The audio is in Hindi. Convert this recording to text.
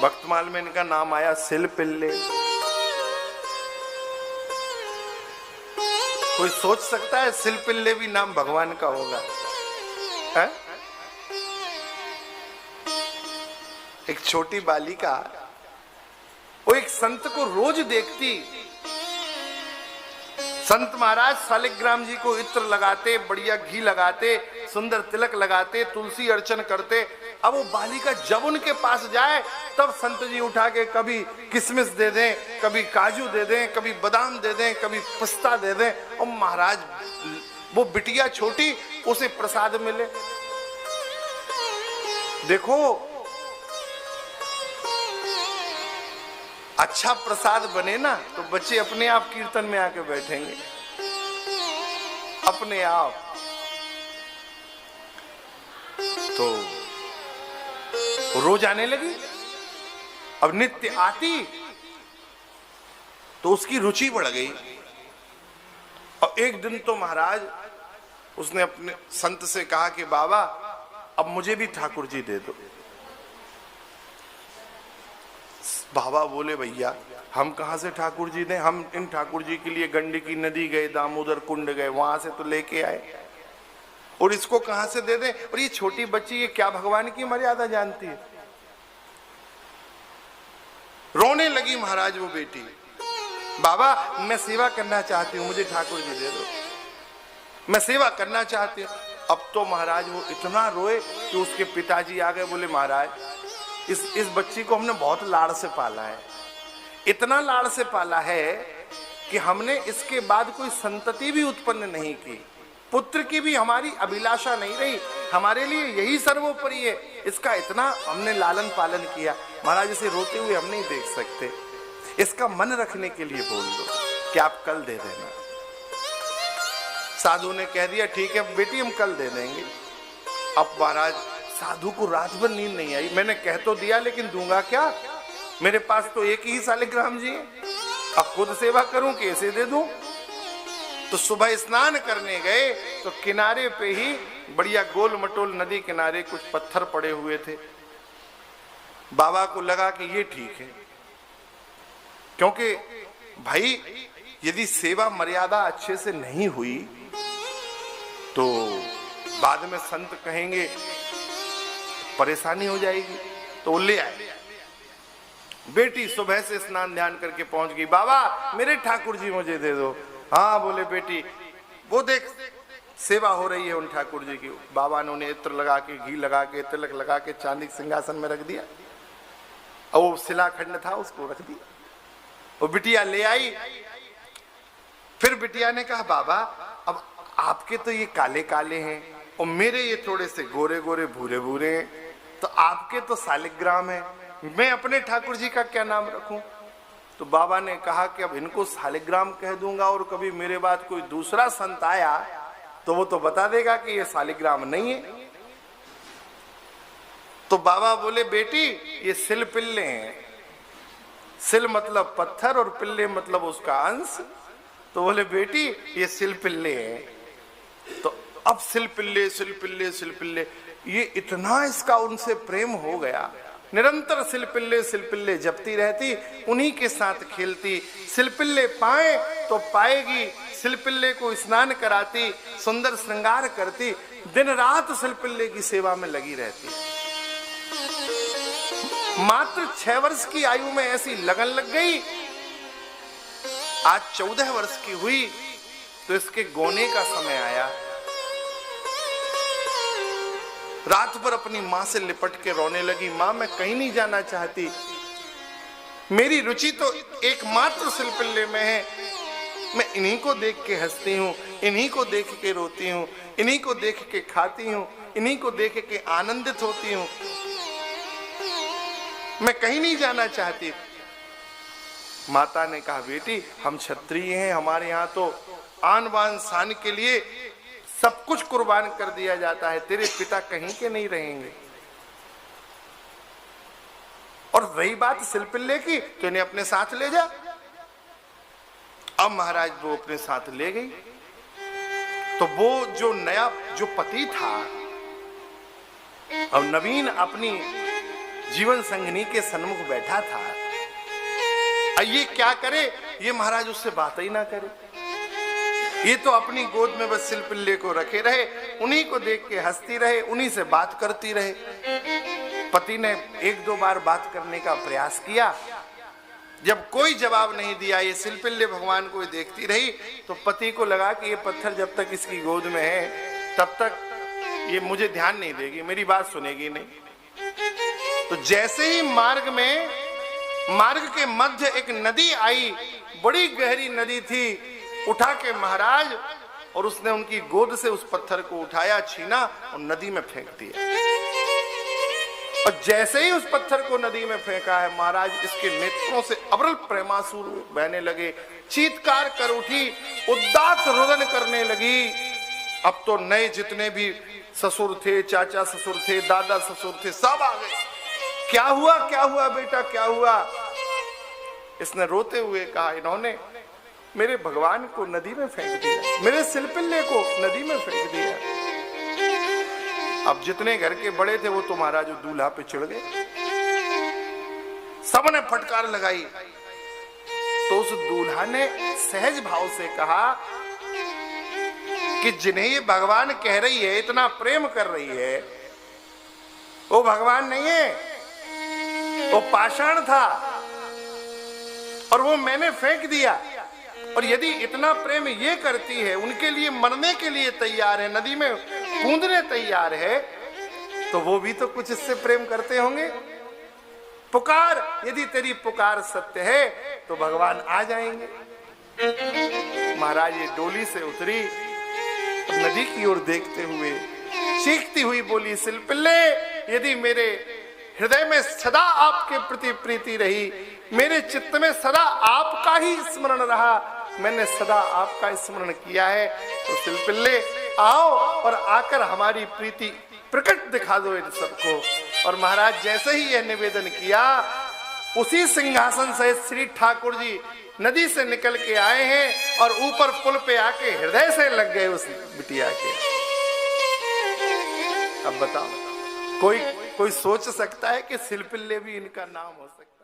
भक्तमाल में इनका नाम आया सिल पिल्ले। कोई सोच सकता है सिल पिल्ले भी नाम भगवान का होगा? है? एक छोटी बालिका वो एक संत को रोज देखती। संत महाराज शालिग्राम जी को इत्र लगाते, बढ़िया घी लगाते, सुंदर तिलक लगाते, तुलसी अर्चन करते। अब वो बालिका जब उनके पास जाए तब संत जी उठा के कभी किशमिश दे दें, कभी काजू दे दें, कभी बादाम दे दें, कभी पिस्ता दे दें, और महाराज वो बिटिया छोटी उसे प्रसाद मिले। देखो अच्छा प्रसाद बने ना तो बच्चे अपने आप कीर्तन में आके बैठेंगे, अपने आप। तो रोज आने लगी, अब नित्य आती तो उसकी रुचि बढ़ गई। और एक दिन तो महाराज उसने अपने संत से कहा कि बाबा अब मुझे भी ठाकुर जी दे दो। बाबा बोले भैया हम कहां से ठाकुर जी दें, हम इन ठाकुर जी के लिए गंडकी नदी गए, दामोदर कुंड गए, वहां से तो लेके आए, और इसको कहां से दे दें? और ये छोटी बच्ची ये क्या भगवान की मर्यादा जानती है? रोने लगी महाराज वो बेटी, बाबा मैं सेवा करना चाहती हूं, मुझे ठाकुर जी दे दो, मैं सेवा करना चाहती हूं। अब तो महाराज वो इतना रोए कि उसके पिताजी आ गए, बोले महाराज इस बच्ची को हमने बहुत लाड़ से पाला है, इतना लाड़ से पाला है कि हमने इसके बाद कोई संतति भी उत्पन्न नहीं की, पुत्र की भी हमारी अभिलाषा नहीं रही, हमारे लिए यही सर्वोपरि है, इसका इतना हमने लालन पालन किया। महाराज इसे रोते हुए हम नहीं देख सकते, इसका मन रखने के लिए बोल दो कि आप कल दे देना। साधु ने कह दिया ठीक है बेटी हम कल दे देंगे। अब महाराज साधु को रात भर नींद नहीं आई, मैंने कह तो दिया लेकिन दूंगा क्या, मेरे पास तो एक ही शालिग्राम जी है, अब खुद सेवा करूं कि ऐसे दे दूं? तो सुबह स्नान करने गए तो किनारे पे ही बढ़िया गोल मटोल नदी किनारे कुछ पत्थर पड़े हुए थे। बाबा को लगा कि ये ठीक है, क्योंकि भाई यदि सेवा मर्यादा अच्छे से नहीं हुई तो बाद में संत कहेंगे परेशानी हो जाएगी, तो वो ले आए। बेटी सुबह से स्नान ध्यान करके पहुंच गई, बाबा मेरे ठाकुर जी मुझे दे दो। हाँ बोले बेटी वो देख सेवा हो रही है उन ठाकुर जी की। बाबा ने उन्हें इत्र लगा के, घी लगा के, तिलक लगा के चांदी के सिंहासन में रख दिया, और वो शिलाखंड था उसको रख दिया। वो बिटिया ले आई, फिर बिटिया ने कहा बाबा अब आपके तो ये काले काले हैं और मेरे ये थोड़े से गोरे गोरे भूरे भूरे हैं, तो आपके तो शालिग्राम है, मैं अपने ठाकुर जी का क्या नाम रखूं? तो बाबा ने कहा कि अब इनको शालिग्राम कह दूंगा और कभी मेरे बाद कोई दूसरा संत आया तो वो तो बता देगा कि ये शालिग्राम नहीं है। तो बाबा बोले बेटी ये सिल पिल्ले हैं, सिल मतलब पत्थर और पिल्ले मतलब उसका अंश। तो बोले बेटी ये सिल पिल्ले हैं। तो अब सिल पिल्ले सिल पिल्ले सिल पिल्ले, ये इतना इसका उनसे प्रेम हो गया, निरंतर सिलपिल्ले जपती रहती, उन्हीं के साथ खेलती। सिलपिल्ले पाए तो पाएगी, सिलपिल्ले को स्नान कराती, सुंदर श्रृंगार करती, दिन रात सिलपिल्ले की सेवा में लगी रहती। मात्र 6 वर्ष की आयु में ऐसी लगन लग गई, आज 14 वर्ष की हुई तो इसके गोने का समय आया। रात भर अपनी मां से लिपट के रोने लगी, मां मैं कहीं नहीं जाना चाहती, मेरी रुचि तो एकमात्र सिलपिल्ले में है, मैं इन्हीं को देख के हंसती हूँ, इन्हीं को देख के रोती हूँ, इन्हीं को देख के खाती हूँ, इन्हीं को देख के आनंदित होती हूँ, मैं कहीं नहीं जाना चाहती। माता ने कहा बेटी हम क्षत्रिय हैं, हमारे यहाँ तो आन बान शान के लिए सब कुछ कुर्बान कर दिया जाता है, तेरे पिता कहीं के नहीं रहेंगे। और रही बात सिलपिल्ले की तो इन्हें अपने साथ ले जा। अब महाराज वो अपने साथ ले गई तो वो जो नया जो पति था, अब नवीन अपनी जीवन संगिनी के सन्मुख बैठा था। ये क्या करे, ये महाराज उससे बात ही ना करे। ये तो अपनी गोद में बस सिलपिल्ले को रखे रहे, उन्हीं को देख के हंसती रहे, उन्हीं से बात करती रहे। पति ने एक दो बार बात करने का प्रयास किया, जब कोई जवाब नहीं दिया, ये सिलपिल्ले भगवान को देखती रही, तो पति को लगा कि ये पत्थर जब तक इसकी गोद में है तब तक ये मुझे ध्यान नहीं देगी, मेरी बात सुनेगी नहीं। तो जैसे ही मार्ग के मध्य एक नदी आई, बड़ी गहरी नदी थी, उठा के महाराज और उसने उनकी गोद से उस पत्थर को उठाया, छीना और नदी में फेंक दिया। और जैसे ही उस पत्थर को नदी में फेंका है, महाराज इसके नेत्रों से अविरल प्रेमासुर बहने लगे, चीत्कार कर उठी, उद्दात रुदन करने लगी। अब तो नए जितने भी ससुर थे, चाचा ससुर थे, दादा ससुर थे, सब आ गए। क्या हुआ बेटा, क्या हुआ? इसने रोते हुए कहा, इन्होंने मेरे भगवान को नदी में फेंक दिया, मेरे सिलपिल्ले को नदी में फेंक दिया। अब जितने घर के बड़े थे वो तो महाराज दूल्हा पे चढ़ गए, सबने फटकार लगाई। तो उस दूल्हा ने सहज भाव से कहा कि जिन्हें ये भगवान कह रही है, इतना प्रेम कर रही है, वो भगवान नहीं है, वो पाषाण था और वो मैंने फेंक दिया। और यदि इतना प्रेम ये करती है, उनके लिए मरने के लिए तैयार है, नदी में कूदने तैयार है, तो वो भी तो कुछ इससे प्रेम करते होंगे। पुकार, यदि तेरी पुकार सत्य है तो भगवान आ जाएंगे। महाराज ये डोली से उतरी, नदी की ओर देखते हुए चीखती हुई बोली, सिलपिल्ले, यदि मेरे हृदय में सदा आपके प्रति प्रीति रही, मेरे चित्त में सदा आपका ही स्मरण रहा, मैंने सदा आपका स्मरण किया है, तो सिलपिल्ले आओ और आकर हमारी प्रीति प्रकट दिखा दो इन सबको। और महाराज जैसे ही यह निवेदन किया, उसी सिंहासन से श्री ठाकुर जी नदी से निकल के आए हैं और ऊपर पुल पे आके हृदय से लग गए उस बिटिया के। अब बताओ, कोई सोच सकता है कि सिलपिल्ले भी इनका नाम हो सकता है?